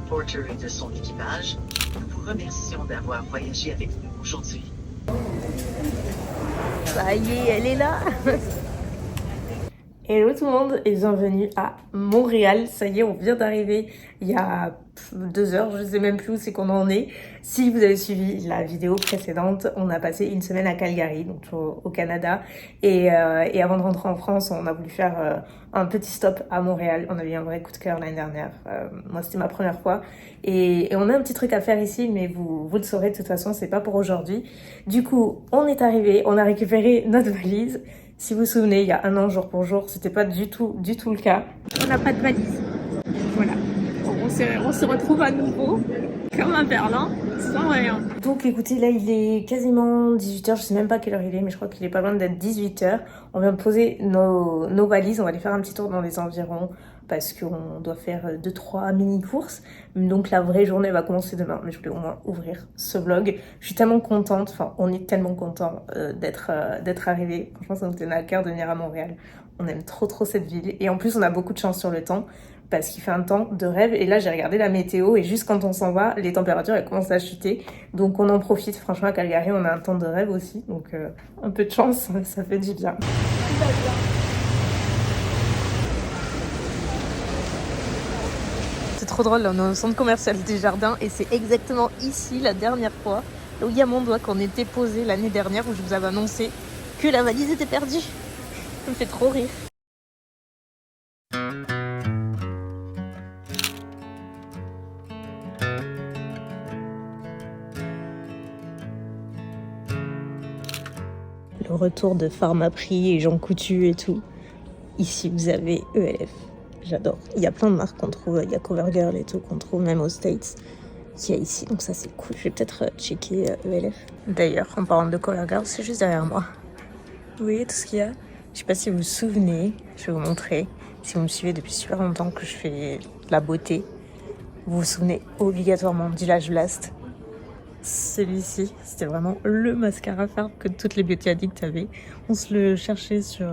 Porter et de son équipage, nous vous remercions d'avoir voyagé avec nous aujourd'hui. Ça y est, elle est là. Hello tout le monde et bienvenue à Montréal. Ça y est, on vient d'arriver il y a 2 heures, je sais même plus où c'est qu'on en est. Si vous avez suivi la vidéo précédente, on a passé une semaine à Calgary, donc au Canada. Et avant de rentrer en France, on a voulu faire un petit stop à Montréal. On a eu un vrai coup de cœur l'année dernière. Moi, c'était ma première fois. Et on a un petit truc à faire ici, mais vous le saurez de toute façon, c'est pas pour aujourd'hui. Du coup, on est arrivé, on a récupéré notre valise. Si vous vous souvenez, il y a un an, jour pour jour, c'était pas du tout le cas. On n'a pas de valise. Voilà. On se retrouve à nouveau, comme à Berlin, sans rien. Donc écoutez, là il est quasiment 18h, je sais même pas quelle heure il est, mais je crois qu'il est pas loin d'être 18h. On vient de poser nos valises, on va aller faire un petit tour dans les environs, parce qu'on doit faire 2-3 mini-courses. Donc la vraie journée va commencer demain, mais je voulais au moins ouvrir ce vlog. Je suis tellement contente, enfin on est tellement content d'être arrivé. Franchement ça nous tenait à cœur de venir à Montréal. On aime trop cette ville et en plus on a beaucoup de chance sur le temps parce qu'il fait un temps de rêve. Et là j'ai regardé la météo et juste quand on s'en va, les températures elles commencent à chuter. Donc on en profite, franchement à Calgary on a un temps de rêve aussi. Donc un peu de chance, ça fait du bien. C'est trop drôle, là, on est au centre commercial des Jardins et c'est exactement ici, la dernière fois, là où il y a mon doigt qu'on était posé l'année dernière, où je vous avais annoncé que la valise était perdue. Ça me fait trop rire. Le retour de Pharmaprix et Jean Coutu et tout. Ici, vous avez ELF. J'adore. Il y a plein de marques qu'on trouve. Il y a CoverGirl et tout qu'on trouve même aux States. Qu'il y a ici. Donc ça, c'est cool. Je vais peut-être checker ELF. D'ailleurs, en parlant de CoverGirl, c'est juste derrière moi. Vous voyez tout ce qu'il y a? Je sais pas si vous vous souvenez. Je vais vous montrer. Si vous me suivez depuis super longtemps que je fais de la beauté, vous vous souvenez obligatoirement du Lash Blast. Celui-ci, c'était vraiment le mascara fard que toutes les beauty addicts avaient. On se le cherchait sur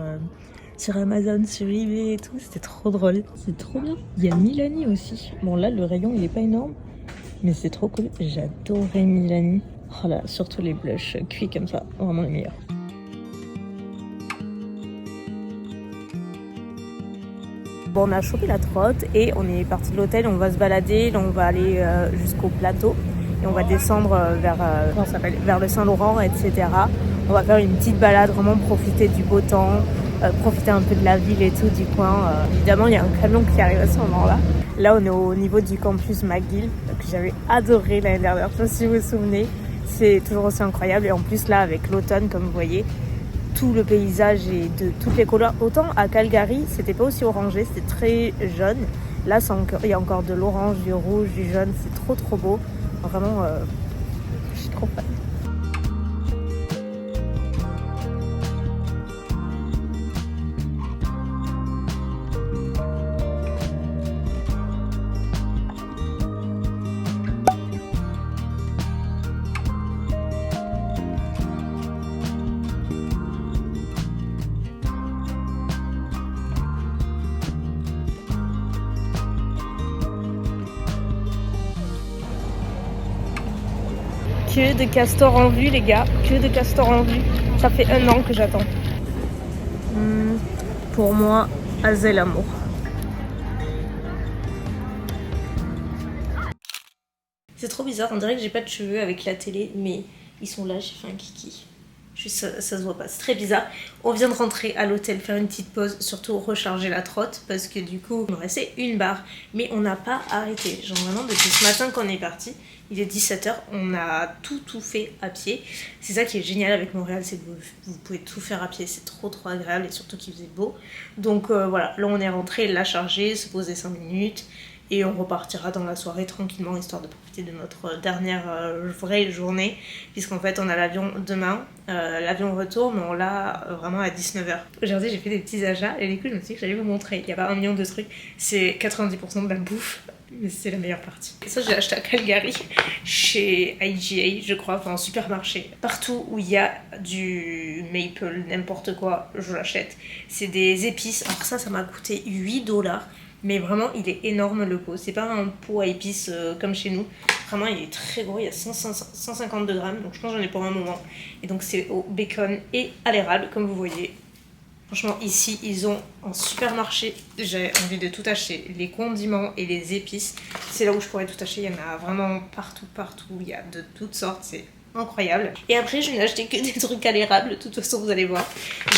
Amazon, sur eBay et tout. C'était trop drôle. C'est trop bien. Il y a Milani aussi. Bon là, le rayon, il est pas énorme. Mais c'est trop cool. J'adorais Milani. Oh là, surtout les blushs cuits comme ça. Vraiment les meilleurs. Bon, on a chopé la trotte et on est parti de l'hôtel. On va se balader. Là, on va aller jusqu'au plateau. Et on va descendre vers le Saint-Laurent, etc. On va faire une petite balade, vraiment profiter du beau temps, profiter un peu de la ville et tout, du coin. Évidemment, il y a un camion qui arrive à ce moment-là. Là, on est au niveau du campus McGill, que j'avais adoré l'année dernière, je ne sais pas si vous vous souvenez. C'est toujours aussi incroyable. Et en plus, là, avec l'automne, comme vous voyez, tout le paysage est de toutes les couleurs. Autant à Calgary, c'était pas aussi orangé, c'était très jaune. Là, il y a encore de l'orange, du rouge, du jaune. C'est trop beau. Vraiment, je suis trop fan. Que de castors en vue, les gars. Que de castors en vue. Ça fait 1 an que j'attends. Pour moi, Azel Amour. C'est trop bizarre, on dirait que j'ai pas de cheveux avec la télé, mais ils sont là, j'ai fait un kiki. Juste, ça se voit pas, c'est très bizarre. On vient de rentrer à l'hôtel, faire une petite pause, surtout recharger la trotte, parce que du coup, il me restait une barre. Mais on n'a pas arrêté. Genre vraiment, depuis ce matin qu'on est parti, il est 17h, on a tout fait à pied. C'est ça qui est génial avec Montréal, c'est que vous pouvez tout faire à pied, c'est trop agréable et surtout qu'il faisait beau. Donc voilà, là on est rentré, la charger, se poser 5 minutes. Et on repartira dans la soirée tranquillement, histoire de profiter de notre dernière vraie journée. Puisqu'en fait, on a l'avion demain, l'avion retour, mais on l'a vraiment à 19h. Aujourd'hui, j'ai fait des petits achats et du coup, je me suis dit que j'allais vous montrer. Il n'y a pas 1 million de trucs, c'est 90% de la bouffe. Mais c'est la meilleure partie. Et ça, j'ai acheté à Calgary, chez IGA, je crois, enfin en supermarché. Partout où il y a du maple, n'importe quoi, je l'achète. C'est des épices. Alors ça m'a coûté $8. Mais vraiment, il est énorme le pot. C'est pas un pot à épices comme chez nous. Vraiment, il est très gros. Il y a 152 grammes. Donc je pense que j'en ai pour un moment. Et donc c'est au bacon et à l'érable, comme vous voyez. Franchement, ici, ils ont un supermarché. J'ai envie de tout acheter. Les condiments et les épices, c'est là où je pourrais tout acheter. Il y en a vraiment partout, partout. Il y a de toutes sortes. C'est incroyable. Et après, je n'ai acheté que des trucs à l'érable. De toute façon, vous allez voir.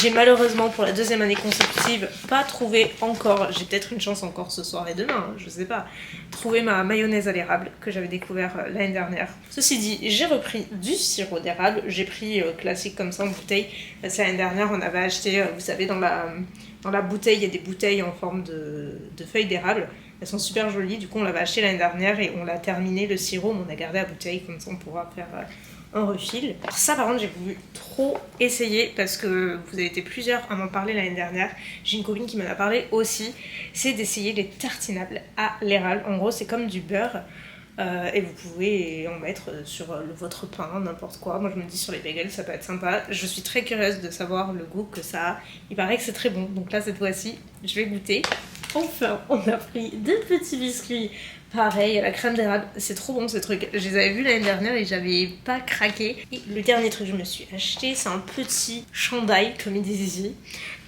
J'ai malheureusement, pour la deuxième année consécutive, pas trouvé encore, j'ai peut-être une chance encore ce soir et demain, je sais pas, trouver ma mayonnaise à l'érable que j'avais découvert l'année dernière. Ceci dit, j'ai repris du sirop d'érable. J'ai pris classique comme ça en bouteille. Parce que l'année dernière, on avait acheté, vous savez, dans la bouteille, il y a des bouteilles en forme de feuilles d'érable. Elles sont super jolies. Du coup, on l'avait acheté l'année dernière et on l'a terminé le sirop, mais on a gardé la bouteille. Comme ça, on pourra faire un refill. Alors ça, par contre, j'ai voulu trop essayer parce que vous avez été plusieurs à m'en parler l'année dernière. J'ai une copine qui m'en a parlé aussi. C'est d'essayer les tartinables à l'érable. En gros, c'est comme du beurre. Et vous pouvez en mettre sur votre pain, n'importe quoi. Moi je me dis sur les bagels ça peut être sympa. Je suis très curieuse de savoir le goût que ça a. Il paraît que c'est très bon. Donc là cette fois-ci je vais goûter. Enfin on a pris deux petits biscuits. Pareil, à la crème d'érable, c'est trop bon ces trucs. Je les avais vus l'année dernière et j'avais pas craqué. Et le dernier truc que je me suis acheté, c'est un petit chandail comme ils disent ici.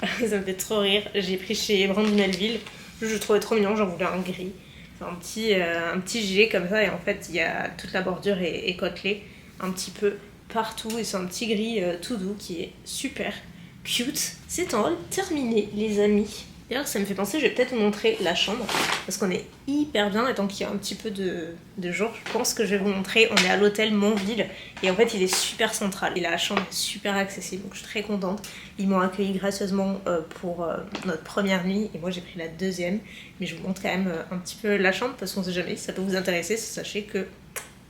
Ça me fait trop rire. J'ai pris chez Brandy Melville. Je le trouvais trop mignon, j'en voulais un gris. C'est un petit gilet comme ça et en fait il y a toute la bordure est côtelée un petit peu partout et c'est un petit gris tout doux qui est super cute. C'est en terminé les amis. D'ailleurs ça me fait penser, je vais peut-être vous montrer la chambre parce qu'on est hyper bien et tant qu'il y a un petit peu de jour, je pense que je vais vous montrer. On est à l'hôtel Montville et en fait il est super central et la chambre est super accessible donc je suis très contente. Ils m'ont accueilli gracieusement pour notre première nuit et moi j'ai pris la deuxième, mais je vous montre quand même un petit peu la chambre parce qu'on sait jamais si ça peut vous intéresser. Sachez que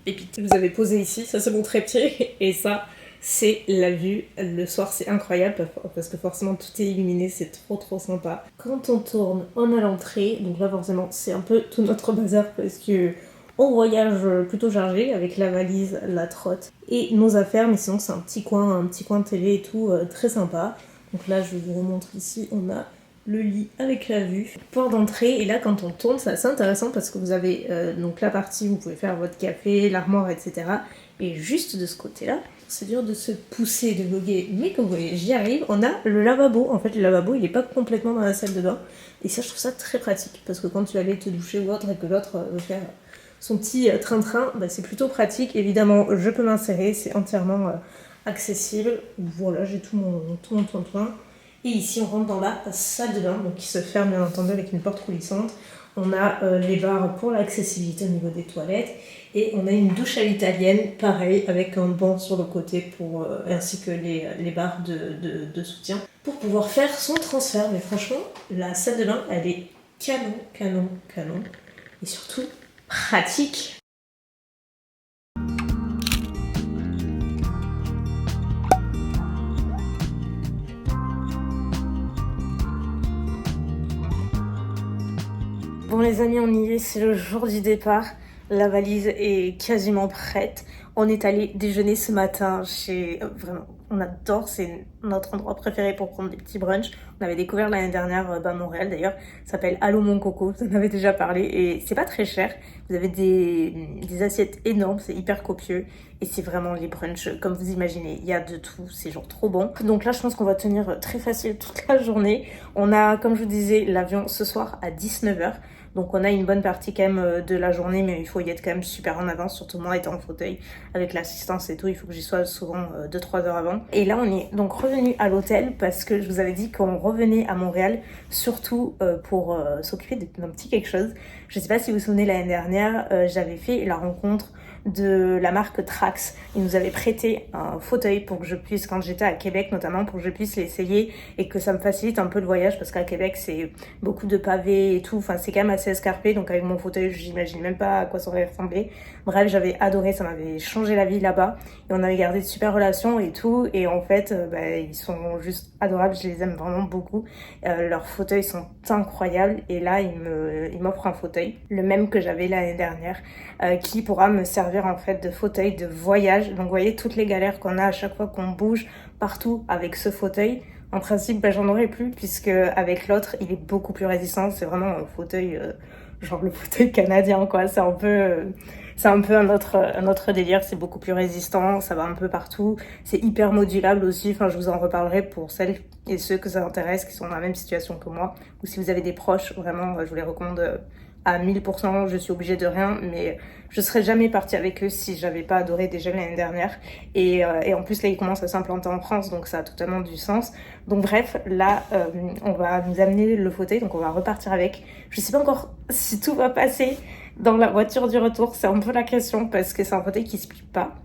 pépite. Vous avez posé ici, ça c'est mon trépied et ça c'est la vue. Le soir c'est incroyable parce que forcément tout est illuminé, c'est trop sympa. Quand on tourne, on a l'entrée, donc là forcément c'est un peu tout notre bazar parce que on voyage plutôt chargé avec la valise, la trotte et nos affaires, mais sinon c'est un petit coin télé et tout, très sympa. Donc là je vous remontre ici, on a le lit avec la vue, porte d'entrée, et là quand on tourne c'est assez intéressant parce que vous avez donc la partie où vous pouvez faire votre café, l'armoire, etc. Et juste de ce côté là, c'est dur de se pousser, de voguer, mais comme vous voyez j'y arrive, on a le lavabo. En fait le lavabo il est pas complètement dans la salle de bain et ça je trouve ça très pratique parce que quand tu vas aller te doucher ou autre et que l'autre veut faire son petit train-train, bah, c'est plutôt pratique. Évidemment je peux m'insérer, c'est entièrement accessible. Voilà, j'ai tout mon toin. Et ici on rentre dans la salle de bain, donc qui se ferme bien entendu avec une porte coulissante. On a les barres pour l'accessibilité au niveau des toilettes. Et on a une douche à l'italienne, pareil, avec un banc sur le côté pour, ainsi que les barres de soutien pour pouvoir faire son transfert. Mais franchement, la salle de bain, elle est canon. Et surtout, pratique. Bon les amis, on y est, c'est le jour du départ. La valise est quasiment prête. On est allé déjeuner ce matin chez... Vraiment, on adore, c'est notre endroit préféré pour prendre des petits brunchs. On avait découvert l'année dernière à Montréal d'ailleurs. Ça s'appelle Allô Mon Coco, vous en avez déjà parlé. Et c'est pas très cher. Vous avez des assiettes énormes, c'est hyper copieux. Et c'est vraiment les brunchs comme vous imaginez. Il y a de tout, c'est genre trop bon. Donc là, je pense qu'on va tenir très facile toute la journée. On a, comme je vous disais, l'avion ce soir à 19h. Donc on a une bonne partie quand même de la journée, mais il faut y être quand même super en avance, surtout moi étant en fauteuil avec l'assistance et tout, il faut que j'y sois souvent 2-3 heures avant. Et là on est donc revenu à l'hôtel parce que je vous avais dit qu'on revenait à Montréal, surtout pour s'occuper d'un petit quelque chose. Je sais pas si vous vous souvenez, l'année dernière, j'avais fait la rencontre de la marque Trax. Ils nous avaient prêté un fauteuil pour que je puisse, quand j'étais à Québec notamment, pour que je puisse l'essayer et que ça me facilite un peu le voyage parce qu'à Québec c'est beaucoup de pavés et tout, enfin c'est quand même assez escarpé, donc avec mon fauteuil j'imagine même pas à quoi ça aurait ressemblé. Bref, j'avais adoré, ça m'avait changé la vie là-bas et on avait gardé de super relations et tout, et en fait ils sont juste adorables, je les aime vraiment beaucoup. Leurs fauteuils sont incroyables et là ils m'offrent un fauteuil, le même que j'avais l'année dernière, qui pourra me servir en fait de fauteuil de voyage. Donc vous voyez toutes les galères qu'on a à chaque fois qu'on bouge partout avec ce fauteuil. En principe, bah, j'en aurais plus puisque avec l'autre, il est beaucoup plus résistant. C'est vraiment un fauteuil, genre le fauteuil canadien, quoi. C'est un peu un autre délire. C'est beaucoup plus résistant, ça va un peu partout. C'est hyper modulable aussi. Enfin, je vous en reparlerai pour celles et ceux que ça intéresse, qui sont dans la même situation que moi. Ou si vous avez des proches, vraiment, je vous les recommande à 1000%. Je suis obligée de rien, mais je serais jamais partie avec eux si j'avais pas adoré déjà l'année dernière. Et en plus, là, ils commencent à s'implanter en France, donc ça a totalement du sens. Donc bref, là, on va nous amener le fauteuil, donc on va repartir avec. Je sais pas encore si tout va passer dans la voiture du retour, c'est un peu la question, parce que c'est un fauteuil qui se plie pas.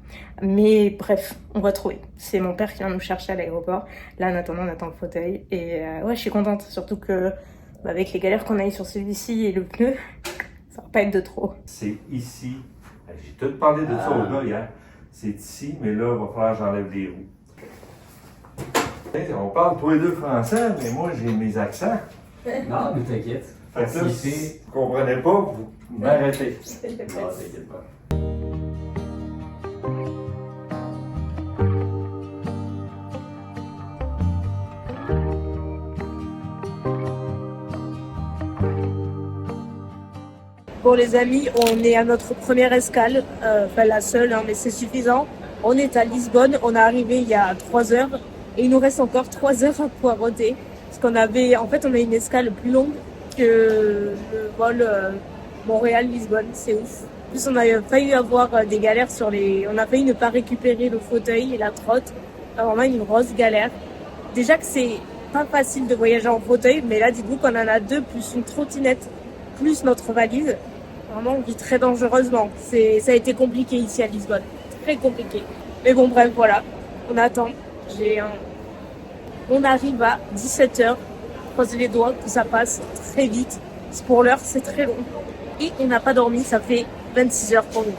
Mais bref, on va trouver. C'est mon père qui vient nous chercher à l'aéroport. Là, en attendant, on attend le fauteuil. Et ouais, je suis contente, surtout que avec les galères qu'on a eues sur celui-ci et le pneu, ça va pas être de trop. C'est ici. J'ai tout parlé de ça au gars hier. C'est ici, mais là, il va falloir que j'enlève les roues. On parle tous les deux français, mais moi, j'ai mes accents. Non, mais t'inquiète. Fait que là, Si si vous ne comprenez pas, vous m'arrêtez. Non, t'inquiète pas. Bon les amis, on est à notre première escale, enfin la seule, hein, mais c'est suffisant. On est à Lisbonne, on est arrivé il y a 3 heures et il nous reste encore 3 heures à poireauter. Parce qu'on avait, en fait on a une escale plus longue que le vol Montréal-Lisbonne, c'est ouf. En plus on a failli avoir des galères on a failli ne pas récupérer le fauteuil et la trotte. Vraiment une grosse galère. Déjà que c'est pas facile de voyager en fauteuil, mais là dites-vous qu'on en a 2 plus une trottinette plus notre valise. Vraiment, on vit très dangereusement. Ça a été compliqué ici à Lisbonne. Très compliqué. Mais bon, bref, voilà. On attend. On arrive à 17h. Croisez les doigts que ça passe très vite. Pour l'heure, c'est très long. Et on n'a pas dormi. Ça fait 26 heures pour nous.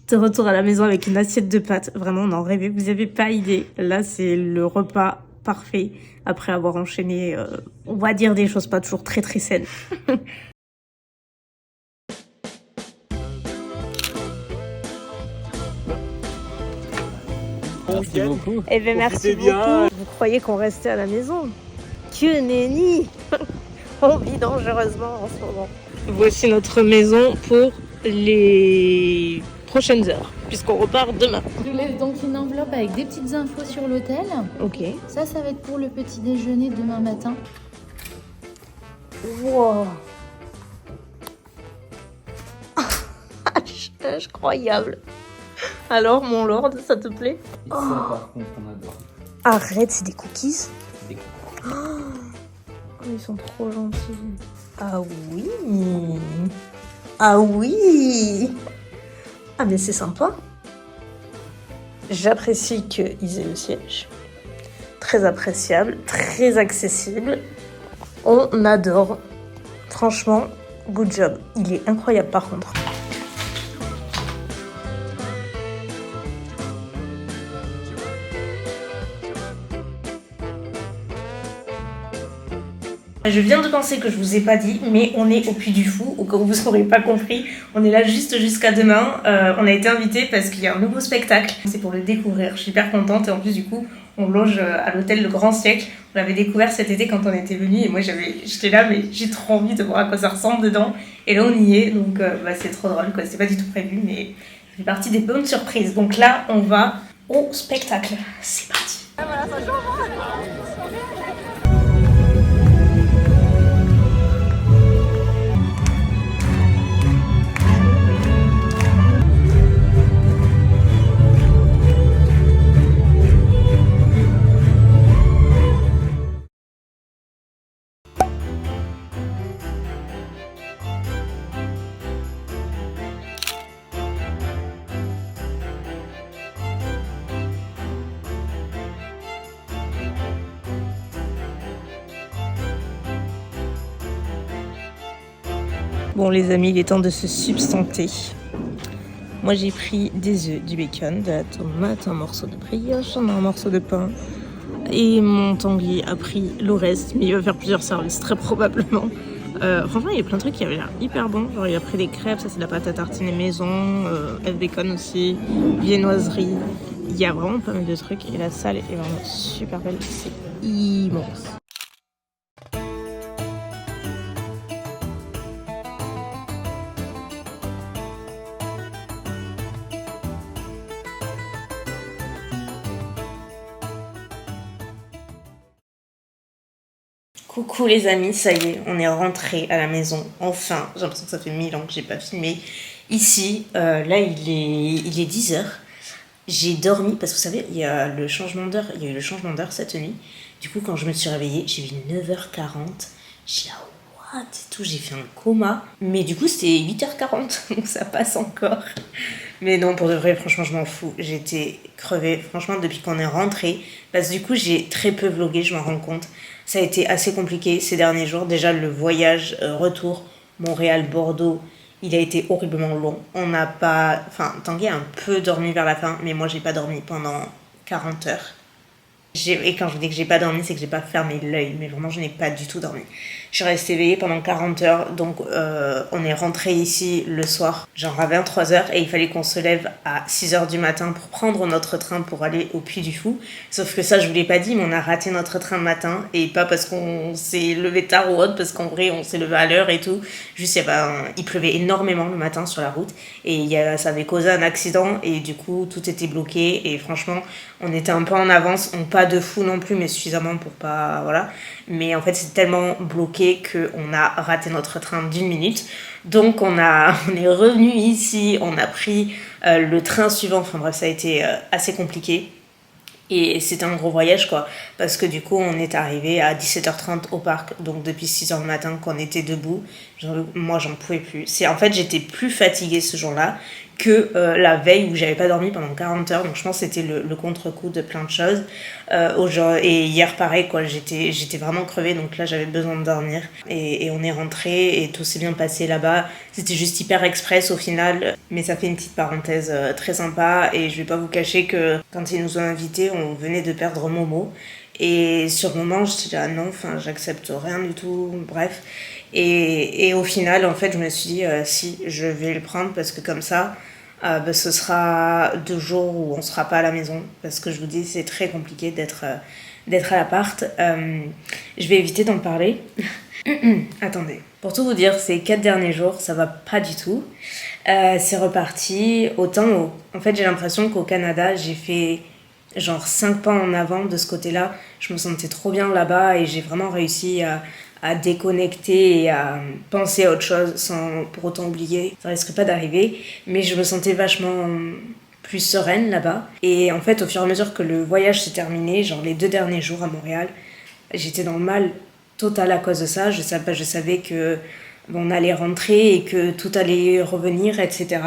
De retour à la maison avec une assiette de pâtes. Vraiment, on en rêvait. Vous n'avez pas idée. Là, c'est le repas parfait après avoir enchaîné, on va dire des choses pas toujours très très saines. Merci beaucoup. Eh bien merci beaucoup. Vous croyez qu'on restait à la maison? Que nenni. On vit dangereusement en ce moment. Voici notre maison pour les prochaines heures, puisqu'on repart demain. Je vous laisse donc une enveloppe avec des petites infos sur l'hôtel. Ok. Ça va être pour le petit déjeuner demain matin. Wow. Incroyable. Alors, mon lord, ça te plaît? Et ça, par contre, on adore. Arrête, c'est des cookies. Des Oh, ils sont trop gentils. Ah oui. Ah oui. Ah mais c'est sympa. J'apprécie qu'ils aient le siège. Très appréciable, très accessible. On adore. Franchement, good job. Il est incroyable par contre. Je viens de penser que je vous ai pas dit, mais on est au Puy du Fou, au cas où vous n'aurez pas compris. On est là juste jusqu'à demain. On a été invités parce qu'il y a un nouveau spectacle. C'est pour le découvrir. Je suis hyper contente et en plus du coup, on loge à l'hôtel Le Grand Siècle. On l'avait découvert cet été quand on était venus et moi j'étais là, mais j'ai trop envie de voir à quoi ça ressemble dedans. Et là on y est, donc c'est trop drôle quoi. C'est pas du tout prévu, mais ça fait partie des bonnes surprises. Donc là, on va au spectacle. C'est parti. Bon les amis, il est temps de se substanter. Moi j'ai pris des œufs, du bacon, de la tomate, un morceau de brioche, un morceau de pain. Et mon Tanguy a pris le reste, mais il va faire plusieurs services très probablement. Franchement, il y a plein de trucs qui avaient l'air hyper bons. Genre, il a pris des crêpes, ça c'est de la pâte à tartiner maison, F bacon aussi, viennoiserie. Il y a vraiment pas mal de trucs et la salle est vraiment super belle. C'est immense. Coucou les amis, ça y est, on est rentré à la maison, enfin. J'ai l'impression que ça fait 1000 ans que j'ai pas filmé. Ici, là il est 10h. J'ai dormi, parce que vous savez, il y a eu le changement d'heure cette nuit. Du coup, quand je me suis réveillée, j'ai vu 9h40. J'ai dit, ah, what et tout, j'ai fait un coma. Mais du coup, c'était 8h40, donc ça passe encore. Mais non, pour de vrai, franchement, je m'en fous. J'étais crevée, franchement, depuis qu'on est rentré. Parce que du coup, j'ai très peu vlogué, je m'en rends compte. Ça a été assez compliqué ces derniers jours. Déjà, le voyage retour Montréal-Bordeaux, il a été horriblement long. On n'a pas... Enfin, Tanguy a un peu dormi vers la fin, mais moi, j'ai pas dormi pendant 40 heures. Et quand je vous dis que j'ai pas dormi, c'est que j'ai pas fermé l'œil. Mais vraiment, je n'ai pas du tout dormi. Je suis restée éveillée pendant 40 heures. Donc, on est rentré ici le soir, genre à 23h. Et il fallait qu'on se lève à 6h du matin pour prendre notre train pour aller au Puy du Fou. Sauf que ça, je vous l'ai pas dit, mais on a raté notre train le matin. Et pas parce qu'on s'est levé tard ou autre, parce qu'en vrai, on s'est levé à l'heure et tout. Juste, il pleuvait énormément le matin sur la route. Et ça avait causé un accident. Et du coup, tout était bloqué. Et franchement, on était un peu en avance. Pas de fou non plus, mais suffisamment pour pas... Voilà. Mais en fait, c'est tellement bloqué qu'on a raté notre train d'1 minute. Donc, on est revenu ici, on a pris le train suivant. Enfin bref, ça a été assez compliqué. Et c'était un gros voyage, quoi. Parce que du coup, on est arrivé à 17h30 au parc. Donc, depuis 6h du matin qu'on était debout. Moi, j'en pouvais plus. En fait, j'étais plus fatiguée ce jour-là que la veille où j'avais pas dormi pendant 40 heures. Donc, je pense que c'était le contre-coup de plein de choses. Et hier, pareil, quoi. J'étais vraiment crevée. Donc là, j'avais besoin de dormir. Et on est rentré et tout s'est bien passé là-bas. C'était juste hyper express au final. Mais ça fait une petite parenthèse très sympa. Et je vais pas vous cacher que quand ils nous ont invités, on venait de perdre Momo. Et sur le moment, je disais, ah non, enfin, j'accepte rien du tout, bref. Et au final, en fait, je me suis dit, si, je vais le prendre parce que comme ça, ce sera 2 jours où on sera pas à la maison. Parce que je vous dis, c'est très compliqué d'être à l'appart. Je vais éviter d'en parler. Attendez. Pour tout vous dire, ces 4 derniers jours, ça va pas du tout. C'est reparti. Autant, en fait, j'ai l'impression qu'au Canada, j'ai fait... genre 5 pas en avant de ce côté-là. Je me sentais trop bien là-bas et j'ai vraiment réussi à déconnecter et à penser à autre chose sans pour autant oublier. Ça risque pas d'arriver, mais je me sentais vachement plus sereine là-bas. Et en fait, au fur et à mesure que le voyage s'est terminé, genre les 2 derniers jours à Montréal, j'étais dans le mal total à cause de ça. Je savais que on allait rentrer et que tout allait revenir, etc.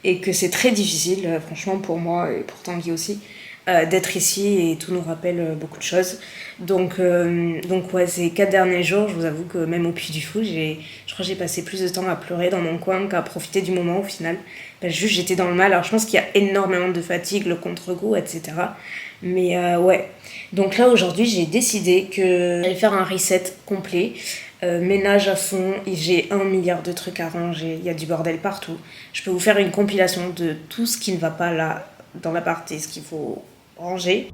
Et que c'est très difficile, franchement, pour moi et pour Tanguy aussi, d'être ici et tout nous rappelle beaucoup de choses. Donc ouais, ces 4 derniers jours, je vous avoue que même au Puy du Fou, je crois que j'ai passé plus de temps à pleurer dans mon coin qu'à profiter du moment au final. Juste j'étais dans le mal. Alors je pense qu'il y a énormément de fatigue, le contre-goût, etc. Mais ouais. Donc là aujourd'hui, j'ai décidé que j'allais faire un reset complet. Ménage à fond, j'ai 1 milliard de trucs à ranger, il y a du bordel partout. Je peux vous faire une compilation de tout ce qui ne va pas là dans l'appart et ce qu'il faut ranger.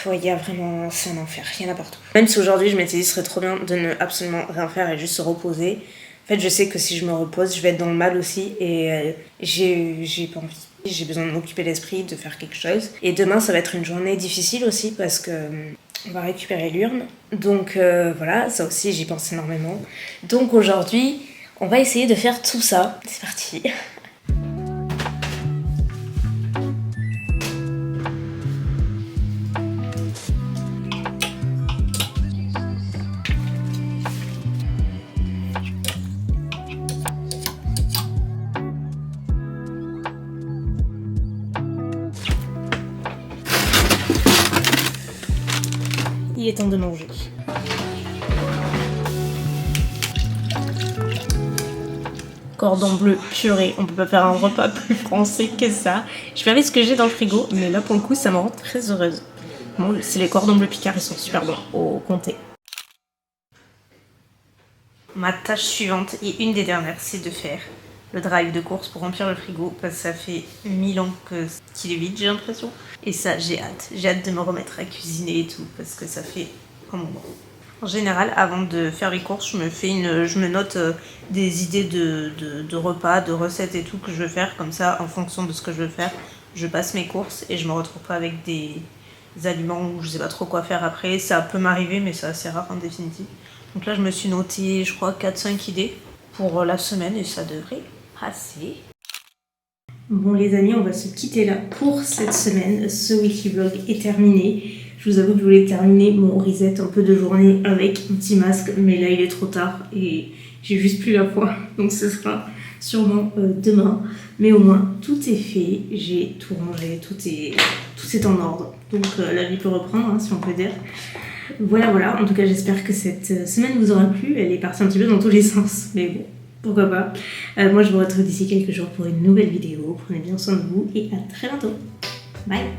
Ouais, il y a vraiment... c'est un enfer, il y en a partout. Même si aujourd'hui je m'étais dit ce serait trop bien de ne absolument rien faire et juste se reposer. En fait, je sais que si je me repose, je vais être dans le mal aussi et j'ai pas envie. J'ai besoin de m'occuper l'esprit, de faire quelque chose. Et demain, ça va être une journée difficile aussi parce que on va récupérer l'urne. Donc voilà, ça aussi, j'y pense énormément. Donc aujourd'hui, on va essayer de faire tout ça. C'est parti. Il est temps de manger. Cordon bleu purée, on peut pas faire un repas plus français que ça. Je vais avec ce que j'ai dans le frigo, mais là pour le coup ça me rend très heureuse. Bon, c'est les cordons bleu Picard, ils sont super bons au comté. Ma tâche suivante et une des dernières, c'est de faire le drive de course pour remplir le frigo parce que ça fait 1000 ans qu'il est vide, j'ai l'impression. Et ça, j'ai hâte. J'ai hâte de me remettre à cuisiner et tout parce que ça fait un moment. En général, avant de faire les courses, je me note des idées de repas, de recettes et tout que je veux faire. Comme ça, en fonction de ce que je veux faire, je passe mes courses et je me retrouve pas avec des aliments où je sais pas trop quoi faire après. Ça peut m'arriver, mais c'est assez rare en définitive. Donc là, je me suis noté, je crois, 4-5 idées pour la semaine et ça devrait passer. Bon les amis, on va se quitter là pour cette semaine. Ce weekly vlog est terminé. Je vous avoue que je voulais terminer mon reset un peu de journée avec un petit masque, mais là il est trop tard et j'ai juste plus la foi. Donc ce sera sûrement demain. Mais au moins tout est fait, j'ai tout rangé, tout est en ordre. Donc la vie peut reprendre, hein, si on peut dire. Voilà, en tout cas j'espère que cette semaine vous aura plu. Elle est partie un petit peu dans tous les sens, mais bon, pourquoi pas. Moi je vous retrouve d'ici quelques jours pour une nouvelle vidéo. Prenez bien soin de vous et à très bientôt. Bye.